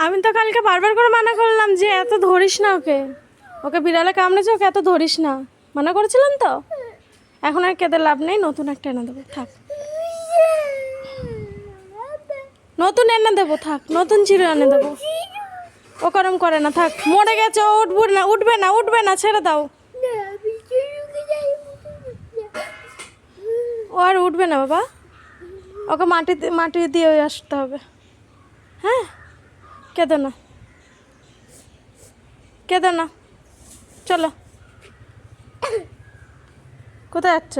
আমি তো কালকে বারবার করে মানা করলাম যে এত ধরিস না ওকে, ওকে বিড়ালে কামড়েছে, ওকে এত ধরিস না, মানা করেছিলাম তো। এখন আর কেঁদে লাভ নেই, নতুন একটা এনে দেবো, থাক। নতুন এনে দেবো, থাক, নতুন চিড়ে এনে দেবো। ও গরম করে না, থাক, মরে গেছে, ও উঠবে না, উঠবে না, উঠবে না, ছেড়ে দাও। ও আর উঠবে না বাবা, ওকে মাটি দিয়ে আসতে হবে। হ্যাঁ, কেঁদো না, কেঁদো না, চলো। কোথায় যাচ্ছ?